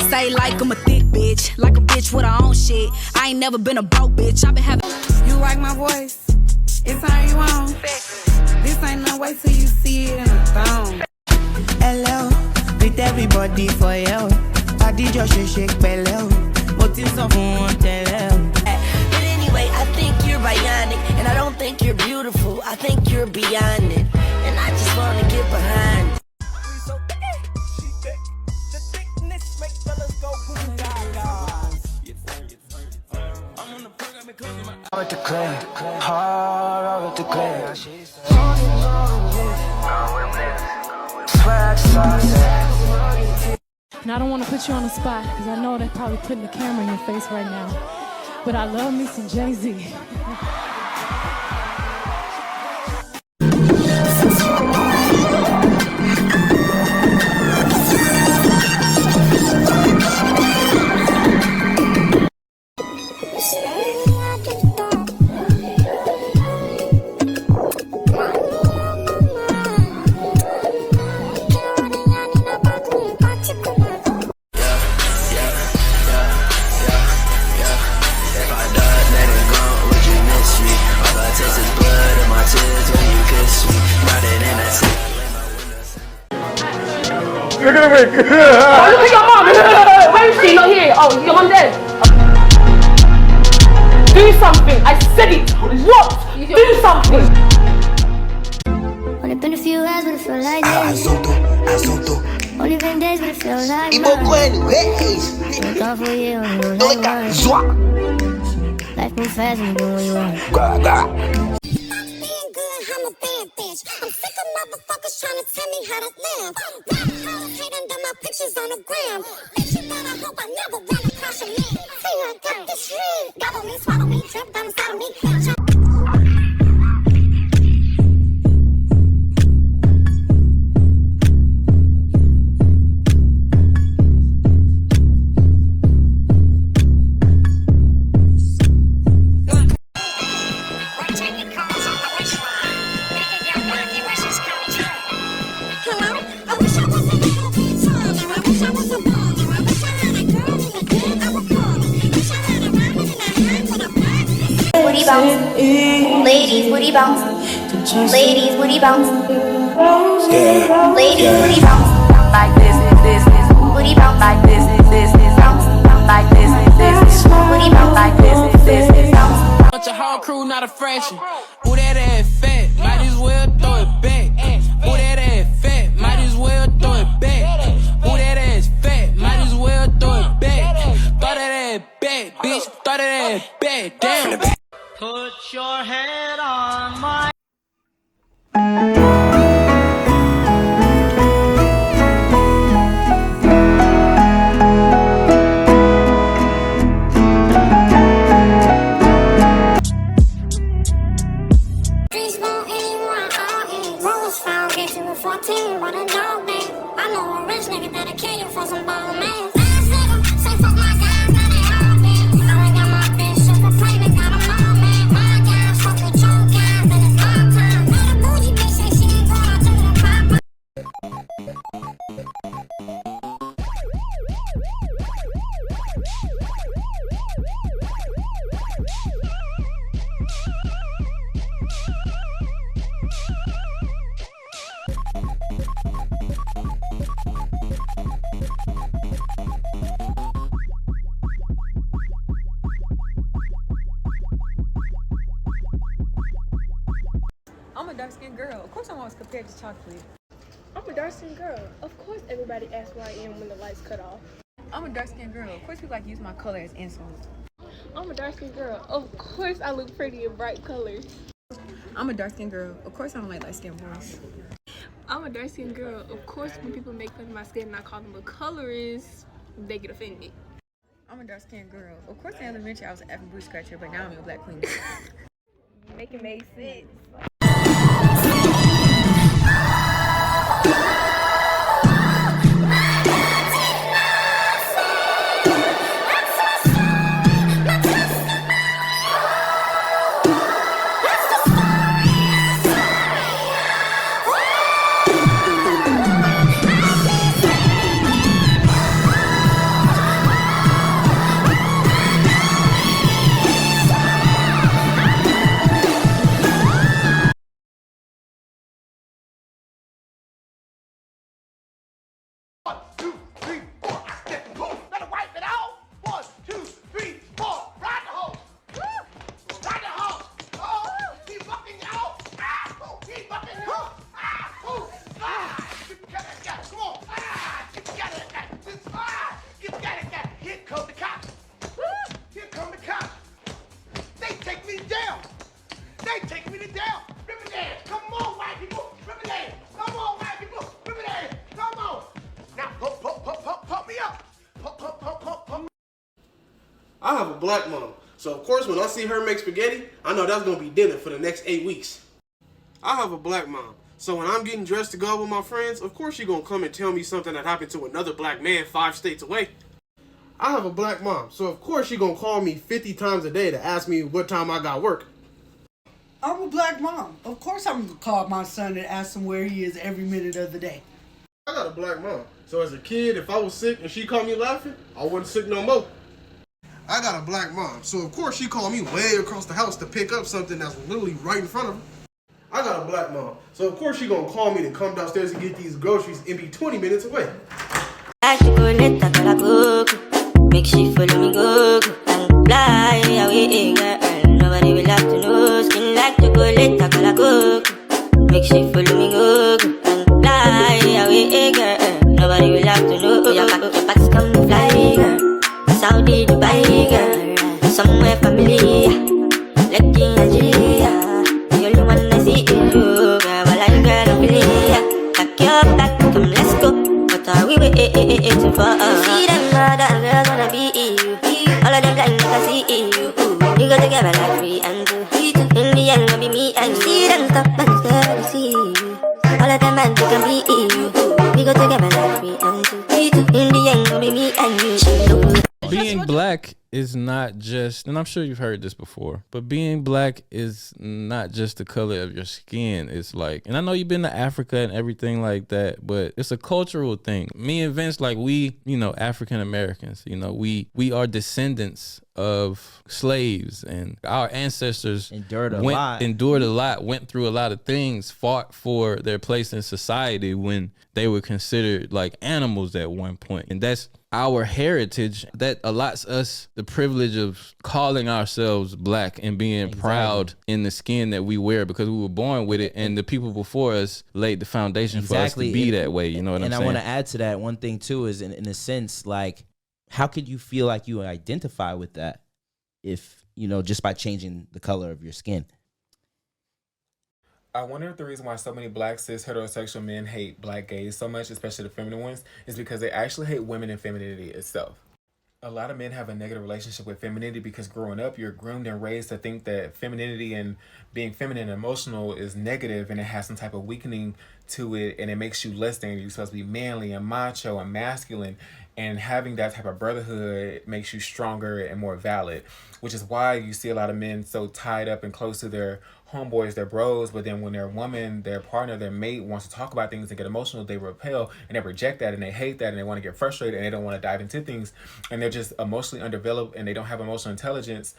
Say like I'm a thick bitch, like a bitch with her own shit. I ain't never been a broke bitch. I been having. You like my voice? It's how you want. This ain't no way till you see it in a thong. Hello, with everybody for you. I did your shake belly. But it's off on tell. But anyway, I think you're bionic, and I don't think you're beautiful. I think you're beyond it, and I just wanna get behind it. Out the clay, hard out the clay. Swag sauce. And I don't want to put you on the spot because I know they're probably putting the camera in your face right now. But I love me some Jay-Z. You're gonna make good. Oh, look at your mom. Where is she? Not here. Oh, your mom dead. Do something. I said it. What? Do something. Only been a few hours, but it feel like days. Only been days, but it feel like months. Look out for you, only roll like once. Life moves fast when you do what you want. I'm a bad bitch. I'm sick of motherfuckers trying to tell me how to live. Rappers hate under my pictures on the gram. Bitch, you better hope I never run across your man. See, I got this shit. Gobble me, swallow me, drip down inside of me. Booty bounce, ladies, booty bounce, ladies, booty bounce, ladies, booty bounce, like this, booty bounce, like this, bounce, like this, booty bounce, like this, bounce. Bunch of whole crew, not a fraction. Ooh, that ass fat, might as well throw it back. Ooh, that ass fat, might as well throw it back. Ooh, that ass fat, might as well throw it back. Throw that ass back, bitch, throw that ass back, damn. Put your head on my. Streets want anyone all in. Rollers found, get you a 14, what a dog man. I know a rich nigga that'll kill you for some ball man. Last nigga, say fuck my guys, now they all been. Now I got my bitch, shit for play, they got 'em all man. My guys fuck with your guys, and it's all time. Now the bougie bitch say she ain't going out to the pop. I'm a dark-skinned girl. Of course I'm always compared to chocolate. I'm a dark-skinned girl. Of course everybody asks where I am when the lights cut off. I'm a dark-skinned girl. Of course people like to use my color as insults. I'm a dark-skinned girl. Of course I look pretty in bright colors. I'm a dark-skinned girl. Of course I don't like light-skinned boys. I'm a dark-skinned girl. Of course when people make fun of my skin and I call them a colorist, they get offended. I'm a dark-skinned girl. Of course in elementary I was an African boot scratcher, but now I'm a black queen. Make it make sense. black mom. So of course when I see her make spaghetti, I know that's gonna be dinner for the next 8 weeks. I have a black mom. So when I'm getting dressed to go out with my friends, of course she's gonna come and tell me something that happened to another black man 5 states away. I have a black mom. So of course she's gonna call me 50 times a day to ask me what time I got work. I'm a black mom. Of course I'm gonna call my son and ask him where he is every minute of the day. I got a black mom. So as a kid, if I was sick and she caught me laughing, I wasn't sick no more. I got a black mom. So of course she called me way across the house to pick up something that's literally right in front of her. I got a black mom. So of course she gonna call me to come downstairs and get these groceries and be 20 minutes away. Make she follow me go and fly away, girl. Nobody will have to know. Skin like chocolate, I cook. Make she follow me go and fly away, girl. Nobody will have to know. Your packs come fly, girl. Saudi, Dubai, girl. Somewhere familiar, like in Nigeria. The only one I see is you, girl. But I'm girl, I'm feeling. Pack your back, come let's go. What are we waiting for? You see them other girls wanna be you. All of them blind like I see you. We go together like 3 and 2. In the end, gonna be me and you. See them stop and stare to see you. All of them man they can be you. We go together like 3 and 2. In the end, gonna be me and you. Being black is not just, and I'm sure you've heard this before, but being black is not just the color of your skin. It's like, and I know you've been to Africa and everything like that, but it's a cultural thing. Me and Vince, like we, African Americans, we are descendants of slaves, and our ancestors endured a lot, went through a lot of things, fought for their place in society when they were considered like animals at one point. And that's our heritage that allots us the privilege of calling ourselves black and being proud in the skin that we wear because we were born with it, and the people before us laid the foundation for us to be that way. You know what I'm saying? And I want to add to that one thing too is in a sense, like, how could you feel like you identify with that if, just by changing the color of your skin? I wonder if the reason why so many black cis heterosexual men hate black gays so much, especially the feminine ones, is because they actually hate women and femininity itself. A lot of men have a negative relationship with femininity because growing up, you're groomed and raised to think that femininity and being feminine and emotional is negative, and it has some type of weakening to it, and it makes you less than. You're supposed to be manly and macho and masculine, and having that type of brotherhood makes you stronger and more valid, which is why you see a lot of men so tied up and close to their homeboys, their bros, but then when their woman, their partner, their mate wants to talk about things and get emotional, they repel and they reject that and they hate that and they want to get frustrated and they don't want to dive into things, and they're just emotionally undeveloped and they don't have emotional intelligence.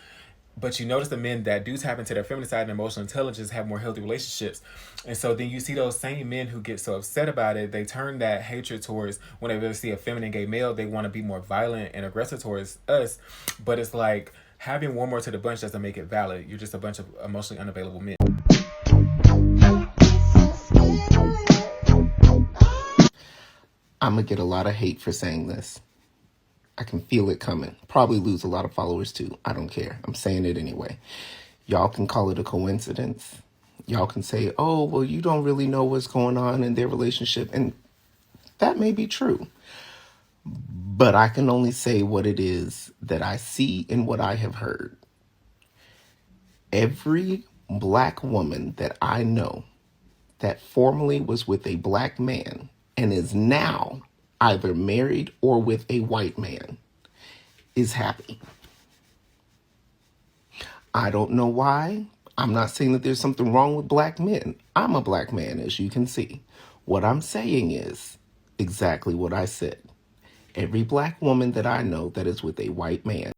But you notice the men that do tap into their feminine side and emotional intelligence have more healthy relationships. And so then you see those same men who get so upset about it, they turn that hatred towards whenever they see a feminine gay male, they want to be more violent and aggressive towards us. But it's like, having one more to the bunch doesn't make it valid. You're just a bunch of emotionally unavailable men. I'm gonna get a lot of hate for saying this. I can feel it coming. Probably lose a lot of followers too. I don't care. I'm saying it anyway. Y'all can call it a coincidence. Y'all can say, oh, well, you don't really know what's going on in their relationship. And that may be true. But I can only say what it is that I see and what I have heard. Every black woman that I know that formerly was with a black man and is now either married or with a white man is happy. I don't know why. I'm not saying that there's something wrong with black men. I'm a black man, as you can see. What I'm saying is exactly what I said. Every black woman that I know that is with a white man.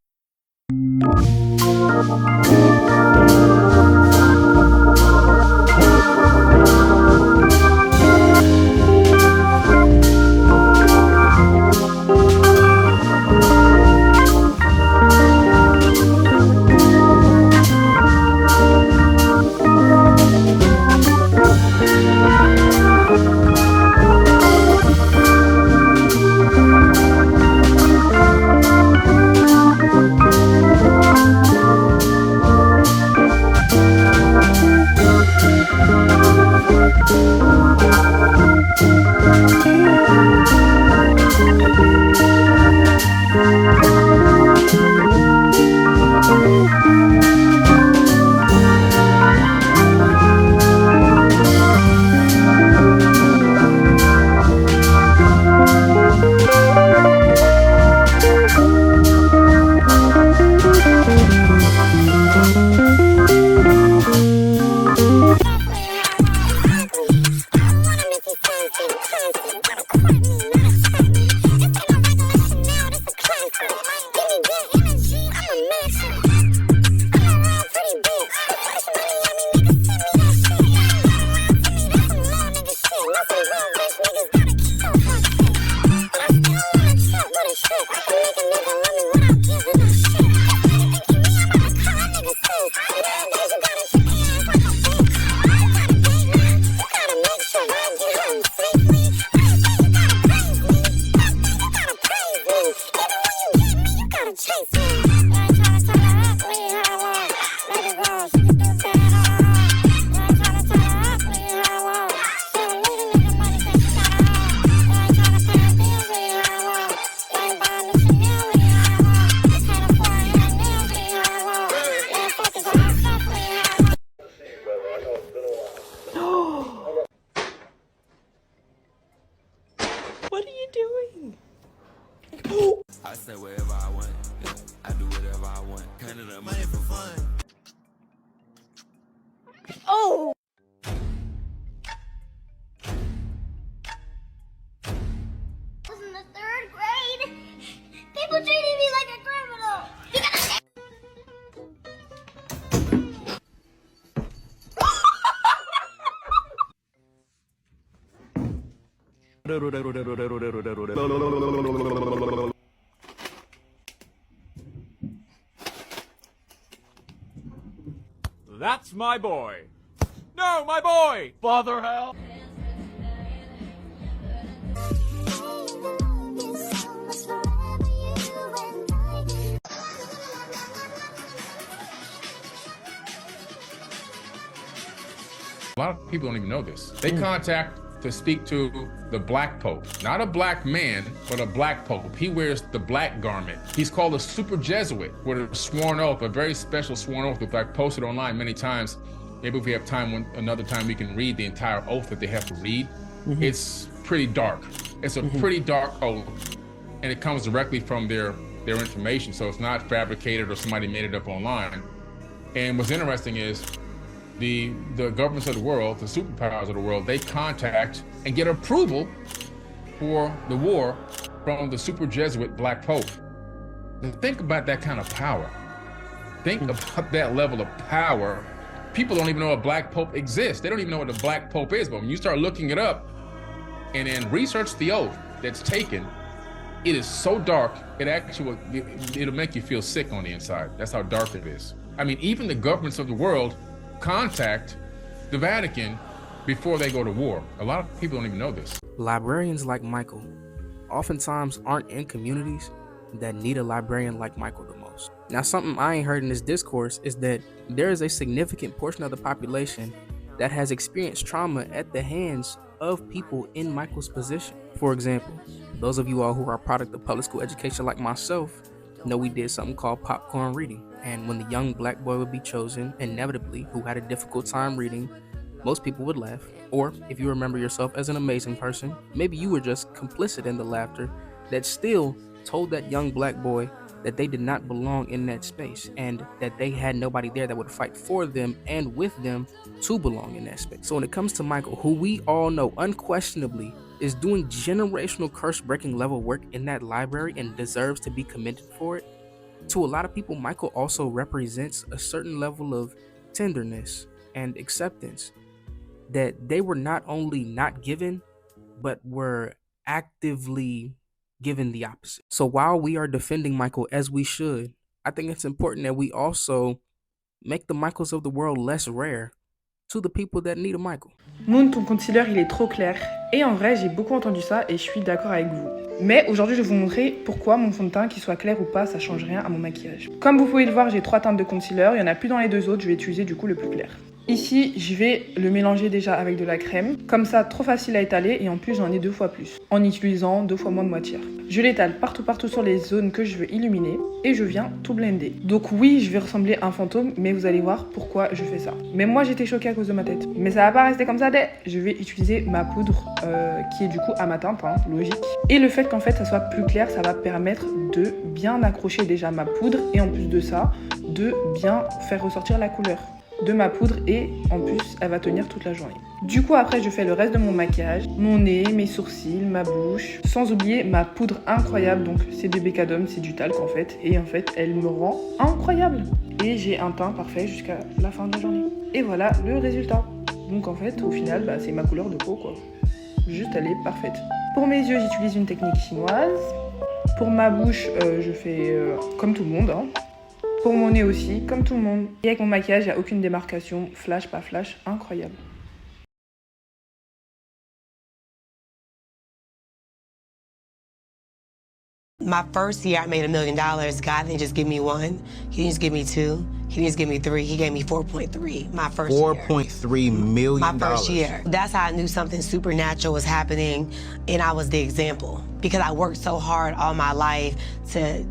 I stay wherever I want. Yeah, I do whatever I want. Canada money for fun. Oh! I was in the 3rd grade. People treated me like a criminal. That's my boy. No, my boy! Father hell! A lot of people don't even know this. They contact to speak to the black pope. Not a black man, but a black pope. He wears the black garment. He's called a super Jesuit with a sworn oath, a very special sworn oath that I've posted online many times. Maybe if we have time, another time we can read the entire oath that they have to read. It's pretty dark. It's a pretty dark oath, and it comes directly from their information, so it's not fabricated or somebody made it up online. And what's interesting is the governments of the world, the superpowers of the world, they contact and get approval for the war from the super Jesuit black pope. Now think about that kind of power. Think about that level of power. People don't even know a black pope exists. They don't even know what the black pope is, but when you start looking it up and then research the oath that's taken, it is so dark, it'll make you feel sick on the inside. That's how dark it is. I mean, even the governments of the world contact the Vatican before they go to war. A lot of people don't even know this. Librarians like Michael oftentimes aren't in communities that need a librarian like Michael the most. Now, something I ain't heard in this discourse is that there is a significant portion of the population that has experienced trauma at the hands of people in Michael's position. For example, those of you all who are a product of public school education like myself know we did something called popcorn reading. And when the young black boy would be chosen, inevitably, who had a difficult time reading, most people would laugh. Or if you remember yourself as an amazing person, maybe you were just complicit in the laughter that still told that young black boy that they did not belong in that space and that they had nobody there that would fight for them and with them to belong in that space. So when it comes to Michael, who we all know unquestionably is doing generational curse-breaking level work in that library and deserves to be commended for it, to a lot of people, Michael also represents a certain level of tenderness and acceptance that they were not only not given, but were actively given the opposite. So while we are defending Michael as we should, I think it's important that we also make the Michaels of the world less rare to the people that need a Michael. Moon, ton concealer, il est trop clair. Et en vrai, j'ai beaucoup entendu ça et je suis d'accord avec vous. Mais aujourd'hui, je vais vous montrer pourquoi mon fond de teint, qu'il soit clair ou pas, ça change rien à mon maquillage. Comme vous pouvez le voir, j'ai 3 teintes de concealer. Il n'y en a plus dans les 2 autres, je vais utiliser du coup le plus clair. Ici, je vais le mélanger déjà avec de la crème. Comme ça, trop facile à étaler et en plus, j'en ai 2 fois plus. En utilisant 2 fois moins de moitié. Je l'étale partout sur les zones que je veux illuminer et je viens tout blender. Donc oui, je vais ressembler à un fantôme, mais vous allez voir pourquoi je fais ça. Mais moi, j'étais choquée à cause de ma tête. Mais ça va pas rester comme ça, je vais utiliser ma poudre qui est du coup à ma teinte, hein, logique. Et le fait qu'en fait, ça soit plus clair, ça va permettre de bien accrocher déjà ma poudre et en plus de ça, de bien faire ressortir la couleur de ma poudre et en plus elle va tenir toute la journée. Du coup après je fais le reste de mon maquillage, mon nez, mes sourcils, ma bouche, sans oublier ma poudre incroyable, donc c'est de Becadom, c'est du talc en fait, et en fait elle me rend incroyable et j'ai un teint parfait jusqu'à la fin de la journée. Et voilà le résultat. Donc en fait au final c'est ma couleur de peau quoi, juste elle est parfaite. Pour mes yeux j'utilise une technique chinoise, pour ma bouche je fais comme tout le monde hein. Pour mon nez aussi, comme tout le monde. Et avec mon maquillage, il n'y a aucune démarcation, flash, pas flash, incroyable. My first year, I made $1 million. God didn't just give me 1. He didn't just give me 2. He didn't just give me 3. He gave me 4.3 my first year. $4.3 million. My first year. That's how I knew something supernatural was happening, and I was the example. Because I worked so hard all my life to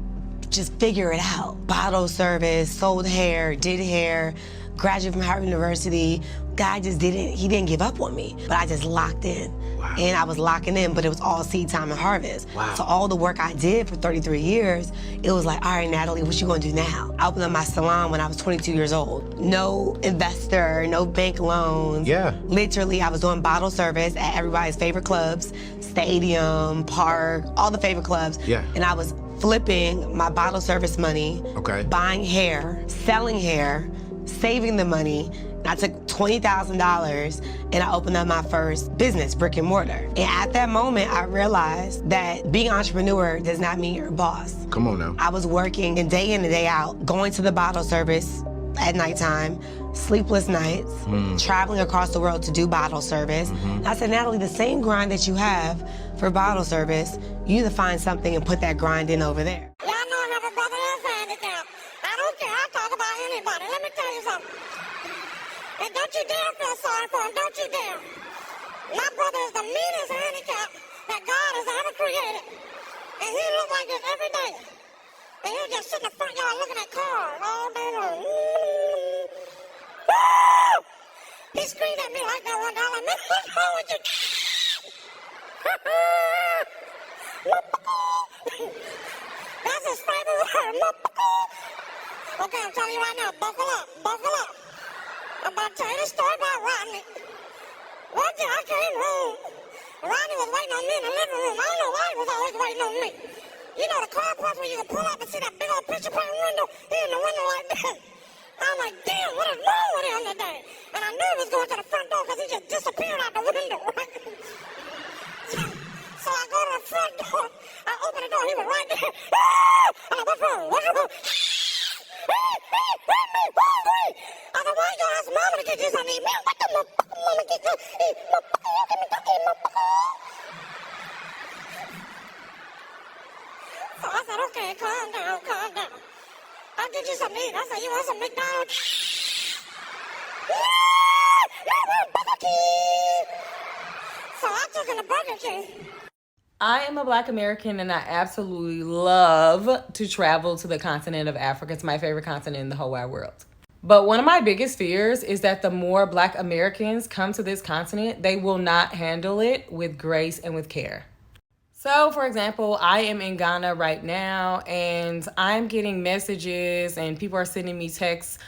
just figure it out. Bottle service, sold hair, did hair, graduated from Harvard University. Guy just didn't give up on me, but I just locked in. Wow. And I was locking in, but it was all seed time and harvest. Wow. So all the work I did for 33 years, it was like, all right, Natalie, what you gonna do now? I opened up my salon when I was 22 years old. No investor, no bank loans. Yeah. Literally, I was doing bottle service at everybody's favorite clubs, Stadium, Park, all the favorite clubs. Yeah. And I was flipping my bottle service money, buying hair, selling hair, saving the money. I took $20,000 and I opened up my first business, brick and mortar. And at that moment, I realized that being an entrepreneur does not mean you're a boss. Come on now. I was working and day in and day out, going to the bottle service at nighttime, sleepless nights, traveling across the world to do bottle service. I said, Natalie, the same grind that you have for bottle service, you need to find something and put that grind in over there. Y'all know I have a brother that's handicapped. I don't care. I talk about anybody. Let me tell you something. And don't you dare feel sorry for him. Don't you dare. My brother is the meanest handicap that God has ever created. And he looks like this every day. And he'll just sit in the front yard looking at cars all day long. Woo! He screamed at me like that one time. Like, man, what's wrong with you? That's his favorite word. Okay, I'm telling you right now, buckle up, buckle up. I'm about to tell you this story about Rodney. One day I came home. Rodney was waiting on me in the living room. I don't know why he was always waiting on me. You know the car parts where you can pull up and see that big old picture frame window? He in the window like that. I'm like, damn, what is wrong with him today? And I knew he was going to the front door because he just disappeared out the window, right? So I go to the front door. I open the door. He was right there. I'm like, what's wrong? What's wrong? I said, why you gonna ask mama to get you something to eat? Man, what the motherfucker mama get you? Hey, motherfucker, you give me something, motherfucker. So I said, okay, calm down, calm down. I'll get you something to eat. I said, you want some McDonald's? So I took him to Burger King. I am a Black American and I absolutely love to travel to the continent of Africa. It's my favorite continent in the whole wide world. But one of my biggest fears is that the more Black Americans come to this continent, they will not handle it with grace and with care. So, for example, I am in Ghana right now and I'm getting messages and people are sending me texts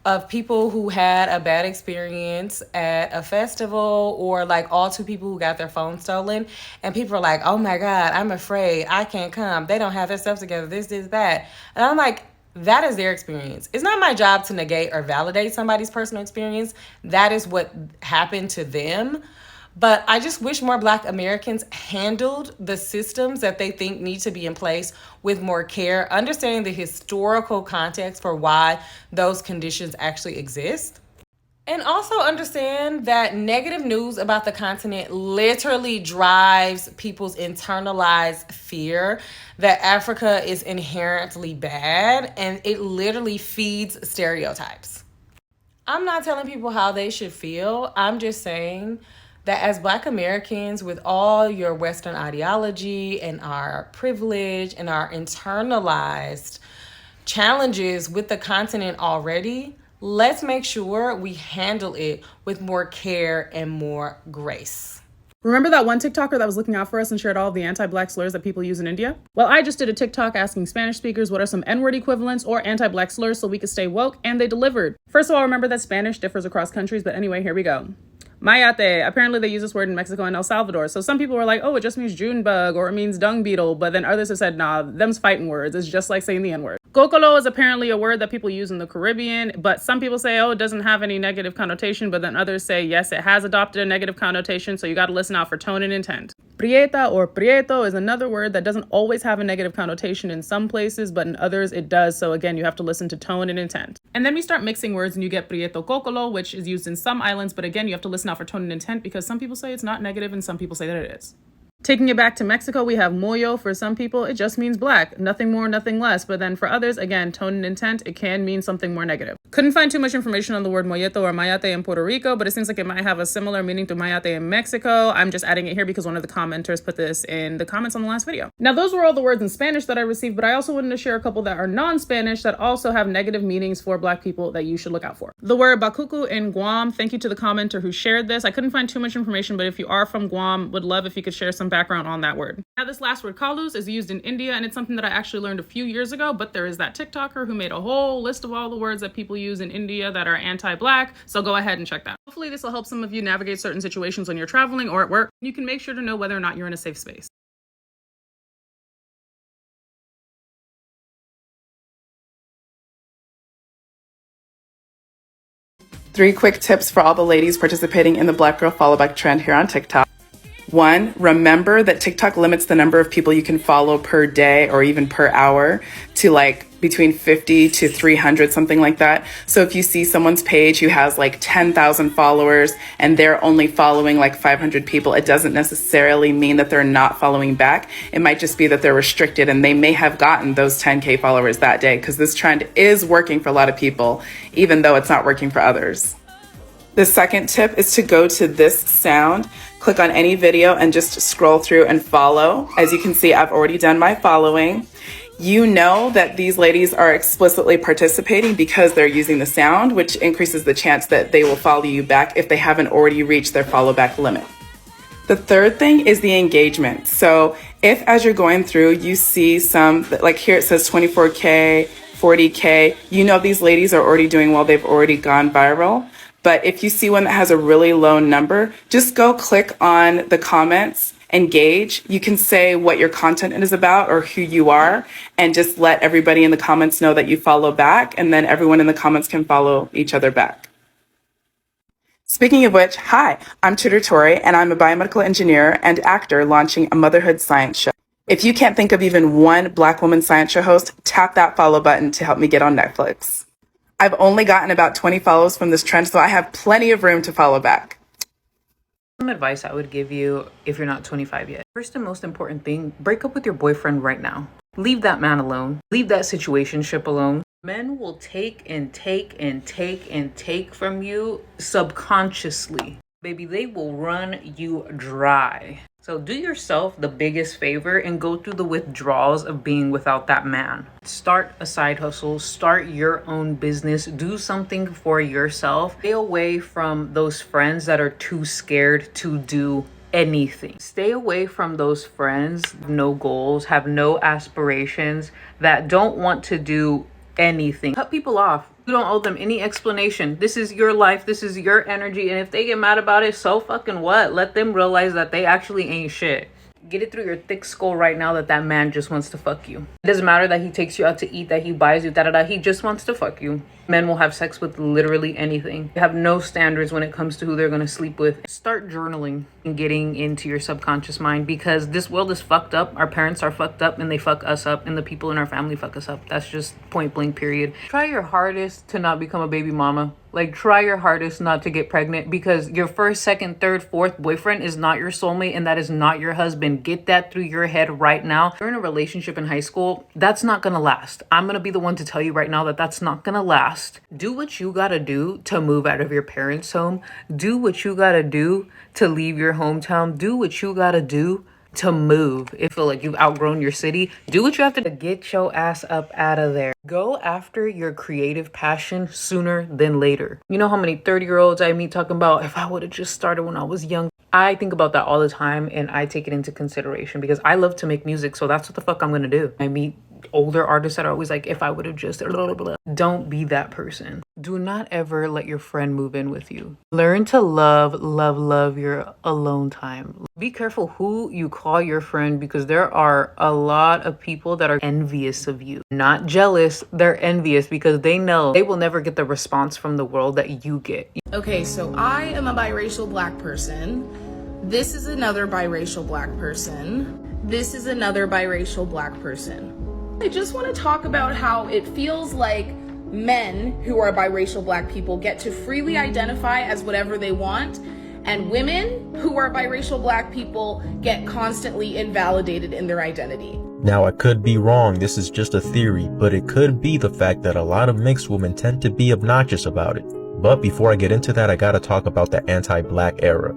of people who had a bad experience at a festival or like all two people who got their phone stolen. And people are like, oh my God, I'm afraid. I can't come. They don't have their stuff together. This, that. And I'm like, that is their experience. It's not my job to negate or validate somebody's personal experience. That is what happened to them. But I just wish more Black Americans handled the systems that they think need to be in place with more care, understanding the historical context for why those conditions actually exist. And also understand that negative news about the continent literally drives people's internalized fear that Africa is inherently bad, and it literally feeds stereotypes. I'm not telling people how they should feel. I'm just saying that as Black Americans, with all your Western ideology and our privilege and our internalized challenges with the continent already, let's make sure we handle it with more care and more grace. Remember that one TikToker that was looking out for us and shared all of the anti-Black slurs that people use in India? Well, I just did a TikTok asking Spanish speakers what are some N-word equivalents or anti-Black slurs so we could stay woke, and they delivered. First of all, remember that Spanish differs across countries, but anyway, here we go. Mayate. Apparently they use this word in Mexico and El Salvador. So some people were like, oh, it just means June bug or it means dung beetle. But then others have said, nah, them's fighting words. It's just like saying the N-word. Cocolo is apparently a word that people use in the Caribbean. But some people say, oh, it doesn't have any negative connotation. But then others say, yes, it has adopted a negative connotation. So you got to listen out for tone and intent. Prieta or prieto is another word that doesn't always have a negative connotation in some places, but in others it does. So again, you have to listen to tone and intent. And then we start mixing words and you get prieto cocolo, which is used in some islands. But again, you have to listen out for tone and intent because some people say it's not negative and some people say that it is. Taking it back to Mexico, we have moyo. For some people, it just means black. Nothing more, nothing less. But then for others, again, tone and intent, it can mean something more negative. Couldn't find too much information on the word molleto or mayate in Puerto Rico, but it seems like it might have a similar meaning to mayate in Mexico. I'm just adding it here because one of the commenters put this in the comments on the last video. Now, those were all the words in Spanish that I received, but I also wanted to share a couple that are non-Spanish that also have negative meanings for black people that you should look out for. The word bakuku in Guam, thank you to the commenter who shared this. I couldn't find too much information, but if you are from Guam, would love if you could share some background on that word. Now, this last word, kalus, is used in India, and it's something that I actually learned a few years ago, but there is that TikToker who made a whole list of all the words that people use in India that are anti-black, so go ahead and check that. Hopefully this will help some of you navigate certain situations when you're traveling or at work. You can make sure to know whether or not you're in a safe space. Three quick tips for all the ladies participating in the Black Girl Follow Back trend here on TikTok. 1, remember that TikTok limits the number of people you can follow per day or even per hour to like between 50 to 300, something like that. So if you see someone's page who has like 10,000 followers and they're only following like 500 people, it doesn't necessarily mean that they're not following back. It might just be that they're restricted and they may have gotten those 10K followers that day because this trend is working for a lot of people, even though it's not working for others. The second tip is to go to this sound, click on any video and just scroll through and follow. As you can see, I've already done my following. You know that these ladies are explicitly participating because they're using the sound, which increases the chance that they will follow you back if they haven't already reached their follow back limit. The third thing is the engagement. So if as you're going through, you see some, like here it says 24K, 40K, you know these ladies are already doing well, they've already gone viral. But if you see one that has a really low number, just go click on the comments, engage. You can say what your content is about or who you are, and just let everybody in the comments know that you follow back, and then everyone in the comments can follow each other back. Speaking of which, hi, I'm Tutor Tori, and I'm a biomedical engineer and actor launching a motherhood science show. If you can't think of even one Black woman science show host, tap that follow button to help me get on Netflix. I've only gotten about 20 follows from this trend, so I have plenty of room to follow back. Some advice I would give you if you're not 25 yet. First and most important thing, break up with your boyfriend right now. Leave that man alone. Leave that situationship alone. Men will take and take and take and take from you subconsciously. Baby, they will run you dry. So do yourself the biggest favor and go through the withdrawals of being without that man. Start a side hustle, start your own business, do something for yourself. Stay away from those friends that are too scared to do anything. Stay away from those friends, no goals, have no aspirations, that don't want to do anything. Cut people off. You don't owe them any explanation. This is your life. This is your energy. And if they get mad about it, so fucking what? Let them realize that they actually ain't shit. Get it through your thick skull right now that that man just wants to fuck you. It doesn't matter that he takes you out to eat, that he buys you, he just wants to fuck you. Men will have sex with literally anything. They have no standards when it comes to who they're gonna sleep with. Start journaling and getting into your subconscious mind, because this world is fucked up. Our parents are fucked up and they fuck us up, and the people in our family fuck us up. That's just point blank period. Try your hardest to not become a baby mama. Like, try your hardest not to get pregnant, because your first, second, third, fourth boyfriend is not your soulmate, and that is not your husband. Get that through your head right now. If you're in a relationship in high school, that's not gonna last. I'm gonna be the one to tell you right now that that's not gonna last. Do what you gotta do to move out of your parents' home. Do what you gotta do to leave your hometown. Do what you gotta do to move. If you feel like you've outgrown your city, do what you have to do to get your ass up out of there. Go after your creative passion sooner than later. You know how many 30-year-olds I meet talking about, if I would have just started when I was young. I think about that all the time, and I take it into consideration because I love to make music, so that's what the fuck I'm gonna do. I meet older artists that are always like, if I would have just blah, blah, blah. Don't be that person. Do not ever let your friend move in with you. Learn to love your alone time. Be careful who you call your friend, because there are a lot of people that are envious of you. Not jealous, they're envious because they know they will never get the response from the world that you get. Okay, so I am a biracial Black person. This is another biracial Black person. This is another biracial Black person. I just want to talk about how it feels like men who are biracial Black people get to freely identify as whatever they want, And women who are biracial black people get constantly invalidated in their identity. Now, I could be wrong, this is just a theory, but it could be the fact that a lot of mixed women tend to be obnoxious about it. But before I get into that, I gotta talk about the anti-black era.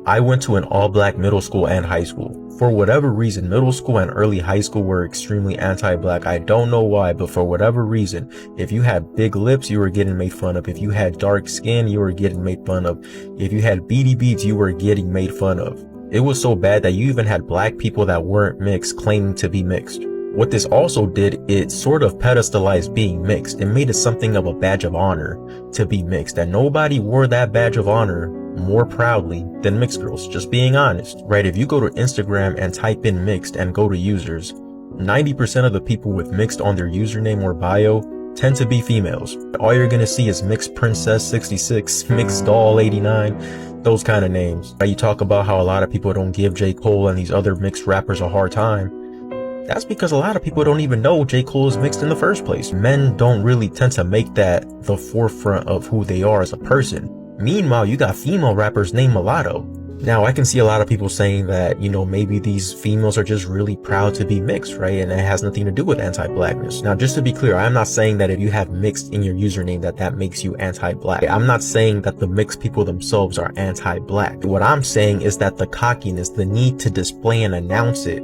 I went to an all-black middle school and high school. For whatever reason, middle school and early high school were extremely anti-black. I don't know why, but for whatever reason, if you had big lips, you were getting made fun of. If you had dark skin, you were getting made fun of. If you had beady beads, you were getting made fun of. It was so bad that you even had black people that weren't mixed claiming to be mixed. What this also did, it sort of pedestalized being mixed. It made it something of a badge of honor to be mixed, and nobody wore that badge of honor more proudly than mixed girls, just being honest, right? If you go to Instagram and type in mixed and go to users, 90% of the people with mixed on their username or bio tend to be females. All you're gonna see is mixed princess 66, mixed doll 89, those kind of names. You talk about how a lot of people don't give J. Cole and these other mixed rappers a hard time. That's because a lot of people don't even know J. Cole is mixed in the first place. Men don't really tend to make that the forefront of who they are as a person. Meanwhile, you got female rappers named Mulatto. Now, I can see a lot of people saying that, you know, maybe these females are just really proud to be mixed, right? And it has nothing to do with anti-blackness. Now, just to be clear, I'm not saying that if you have mixed in your username that makes you anti-black. I'm not saying that the mixed people themselves are anti-black. What I'm saying is that the cockiness, the need to display and announce it,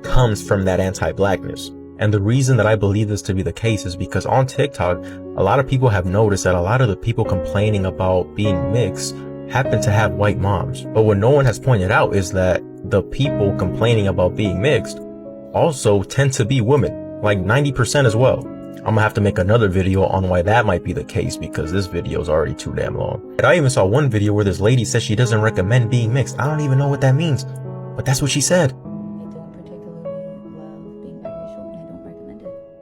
comes from that anti-blackness. And the reason that I believe this to be the case is because on TikTok, a lot of people have noticed that a lot of the people complaining about being mixed happen to have white moms. But what no one has pointed out is that the people complaining about being mixed also tend to be women, like 90% as well. I'm gonna have to make another video on why that might be the case because this video is already too damn long. And I even saw one video where this lady says she doesn't recommend being mixed. I don't even know what that means, but that's what she said.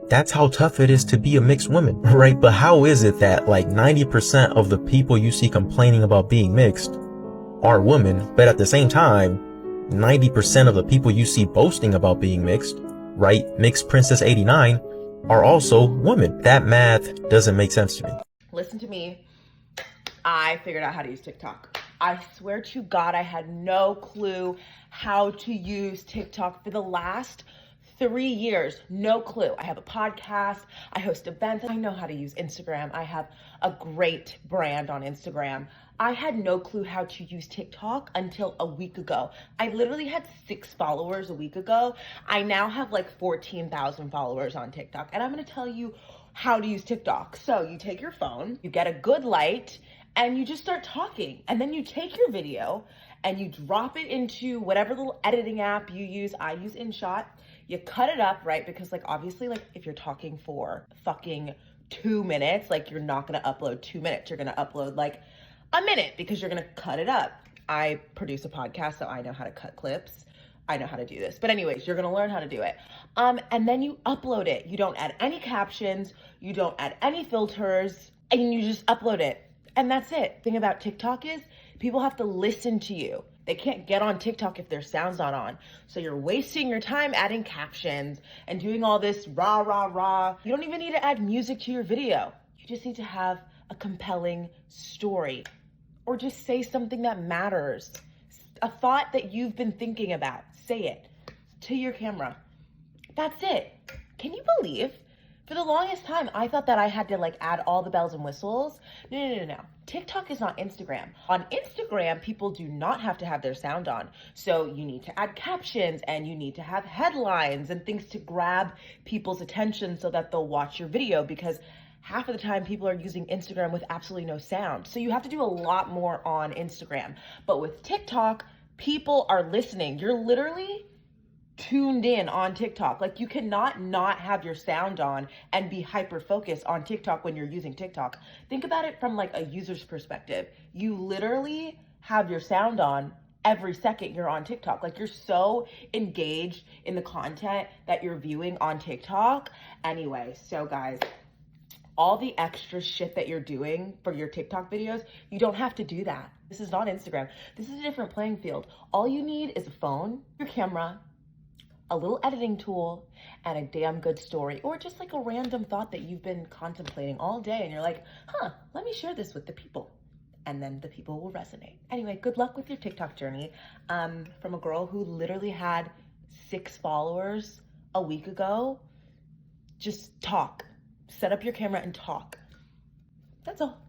That's how tough it is to be a mixed woman, right? But how is it that like 90% of the people you see complaining about being mixed are women, but at the same time, 90% of the people you see boasting about being mixed, right? Mixed Princess 89 are also women. That math doesn't make sense to me. Listen to me. I figured out how to use TikTok. I swear to God, I had no clue how to use TikTok for the last 3 years, no clue. I have a podcast, I host events, I know how to use Instagram. I have a great brand on Instagram. I had no clue how to use TikTok until a week ago. I literally had 6 followers a week ago. I now have like 14,000 followers on TikTok, and I'm gonna tell you how to use TikTok. So you take your phone, you get a good light, and you just start talking. And then you take your video and you drop it into whatever little editing app you use. I use InShot. You cut it up, right? Because like, obviously, like if you're talking for fucking 2 minutes, like you're not gonna upload 2 minutes. You're gonna upload like a minute because you're gonna cut it up. I produce a podcast, so I know how to cut clips. I know how to do this. But anyways, you're gonna learn how to do it. And then you upload it. You don't add any captions, you don't add any filters, and you just upload it. And that's it. Thing about TikTok is people have to listen to you. They can't get on TikTok if their sound's not on. So you're wasting your time adding captions and doing all this rah, rah, rah. You don't even need to add music to your video. You just need to have a compelling story or just say something that matters. A thought that you've been thinking about. Say it to your camera. That's it. Can you believe? For the longest time, I thought that I had to like add all the bells and whistles. No. TikTok is not Instagram. On Instagram, people do not have to have their sound on. So you need to add captions and you need to have headlines and things to grab people's attention so that they'll watch your video, because half of the time people are using Instagram with absolutely no sound. So you have to do a lot more on Instagram. But with TikTok, people are listening. You're literally tuned in on TikTok. Like you cannot not have your sound on and be hyper focused on TikTok when you're using TikTok. Think about it from like a user's perspective. You literally have your sound on every second you're on TikTok. Like you're so engaged in the content that you're viewing on TikTok. Anyway, so guys, all the extra shit that you're doing for your TikTok videos, you don't have to do that. This is not Instagram. This is a different playing field. All you need is a phone, your camera, a little editing tool, and a damn good story, or just like a random thought that you've been contemplating all day and you're like, let me share this with the people. and then the people will resonate. Anyway, good luck with your TikTok journey. From a girl who literally had 6 followers a week ago, just talk. Set up your camera and talk. That's all.